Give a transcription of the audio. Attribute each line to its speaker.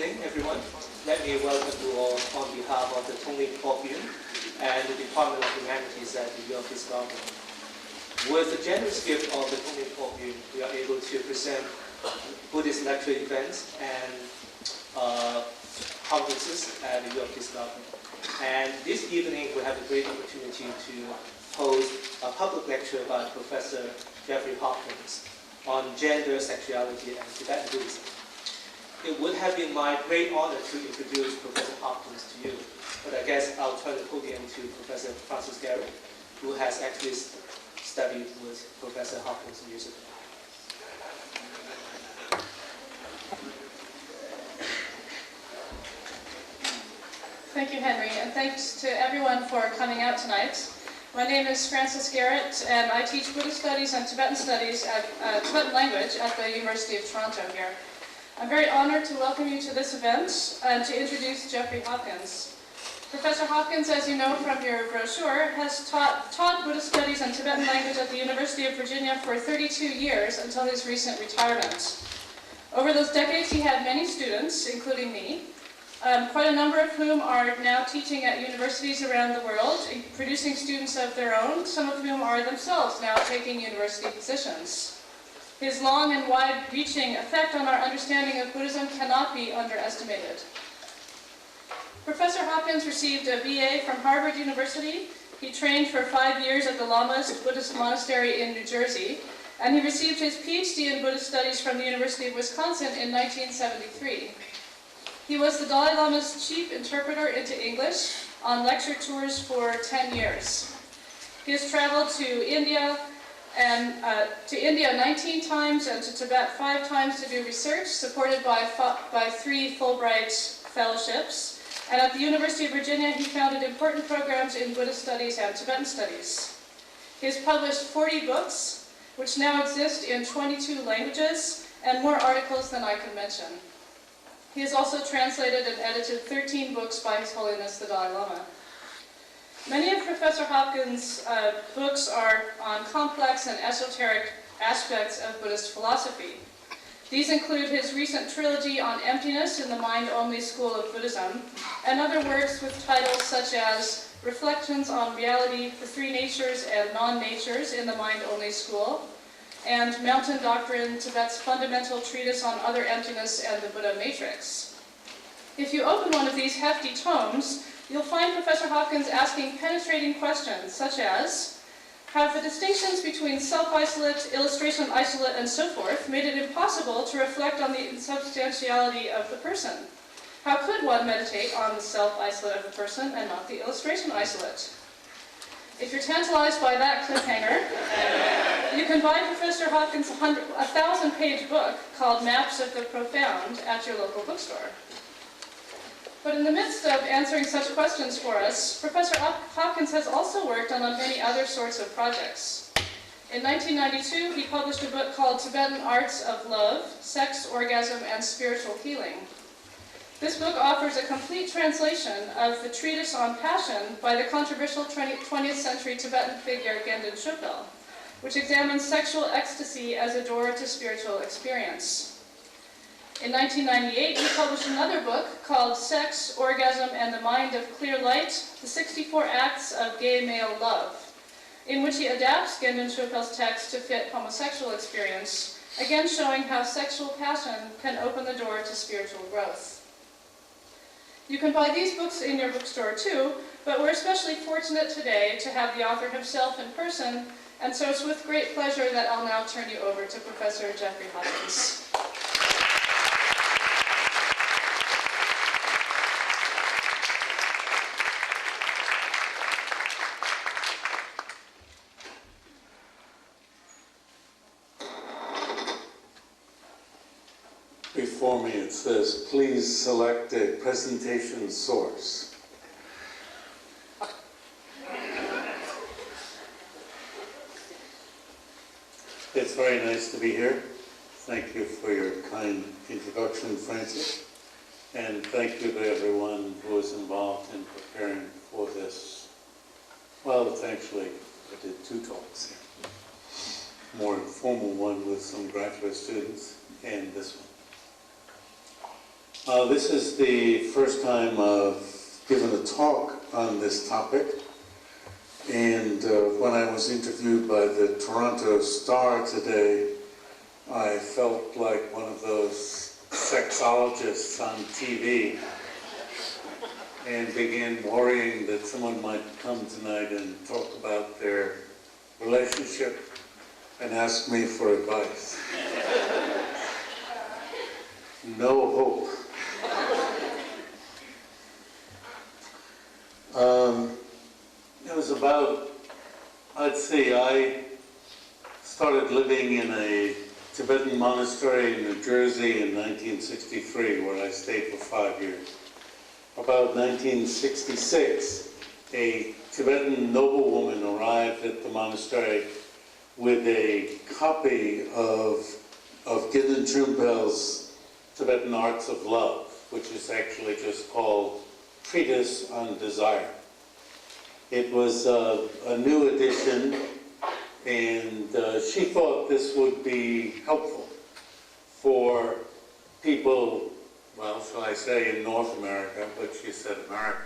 Speaker 1: evening, everyone. Let me welcome you all on behalf of the Tung Lin Kok Yuen and the Department of Humanities at the New York Department. With the generous gift of the Tung Lin Kok Yuen, we are able to present Buddhist lecture events and conferences at the New York Department. And this evening, we have a great opportunity to host a public lecture by Professor Jeffrey Hopkins on gender, sexuality, and Tibetan Buddhism. It would have been my great honor to introduce Professor Hopkins to you, but I guess I'll turn the podium to Professor Francis Garrett, who has actually studied with Professor Hopkins years ago.
Speaker 2: Thank you, Henry, and thanks to everyone for coming out tonight. My name is Francis Garrett, and I teach Buddhist studies and Tibetan studies at Tibetan language at the University of Toronto here. I'm very honored to welcome you to this event and to introduce Jeffrey Hopkins. Professor Hopkins, as you know from your brochure, has taught Buddhist studies and Tibetan language at the University of Virginia for 32 years until his recent retirement. Over those decades, he had many students, including me, quite a number of whom are now teaching at universities around the world, producing students of their own, some of whom are themselves now taking university positions. His long and wide-reaching effect on our understanding of Buddhism cannot be underestimated. Professor Hopkins received a BA from Harvard University. He trained for 5 years at the Lamas Buddhist Monastery in New Jersey, and he received his PhD in Buddhist Studies from the University of Wisconsin in 1973. He was the Dalai Lama's chief interpreter into English on lecture tours for 10 years. He has traveled to India 19 times and to Tibet 5 times to do research, supported by 3 Fulbright fellowships. And at the University of Virginia, he founded important programs in Buddhist studies and Tibetan studies. He has published 40 books, which now exist in 22 languages, and more articles than I can mention. He has also translated and edited 13 books by His Holiness the Dalai Lama. Many of Professor Hopkins' books are on complex and esoteric aspects of Buddhist philosophy. These include his recent trilogy on emptiness in the Mind-Only School of Buddhism, and other works with titles such as Reflections on Reality, the Three Natures and Non-Natures in the Mind-Only School, and Mountain Doctrine, Tibet's fundamental treatise on other emptiness and the Buddha matrix. If you open one of these hefty tomes, you'll find Professor Hopkins asking penetrating questions such as, have the distinctions between self-isolate, illustration isolate, and so forth made it impossible to reflect on the insubstantiality of the person? How could one meditate on the self-isolate of the person and not the illustration isolate? If you're tantalized by that cliffhanger, you can buy Professor Hopkins' 1,000-page book called Maps of the Profound at your local bookstore. But in the midst of answering such questions for us, Professor Hopkins has also worked on many other sorts of projects. In 1992, he published a book called Tibetan Arts of Love, Sex, Orgasm, and Spiritual Healing. This book offers a complete translation of the treatise on passion by the controversial 20th century Tibetan figure Gendon Chögyal, which examines sexual ecstasy as a door to spiritual experience. In 1998, he published another book called Sex, Orgasm, and the Mind of Clear Light, the 64 Acts of Gay Male Love, in which he adapts Gendon Chögyal's text to fit homosexual experience, again showing how sexual passion can open the door to spiritual growth. You can buy these books in your bookstore too, but we're especially fortunate today to have the author himself in person, and so it's with great pleasure that I'll now turn you over to Professor Jeffrey Hopkins.
Speaker 3: Before me it says, please select a presentation source. It's very nice to be here. Thank you for your kind introduction, Francis. And thank you to everyone who was involved in preparing for this. Well, it's actually, I did 2 talks here. More informal one with some graduate students and this one. This is the first time I've given a talk on this topic. And when I was interviewed by the Toronto Star today, I felt like one of those sexologists on TV and began worrying that someone might come tonight and talk about their relationship and ask me for advice. No hope. It was about, I'd say, I started living in a Tibetan monastery in New Jersey in 1963, where I stayed for 5 years. About 1966, a Tibetan noblewoman arrived at the monastery with a copy of Gidon Trumpel's Tibetan Arts of Love, which is actually just called Treatise on Desire. It was a new edition, and she thought this would be helpful for people, well, shall I say in North America, but she said America,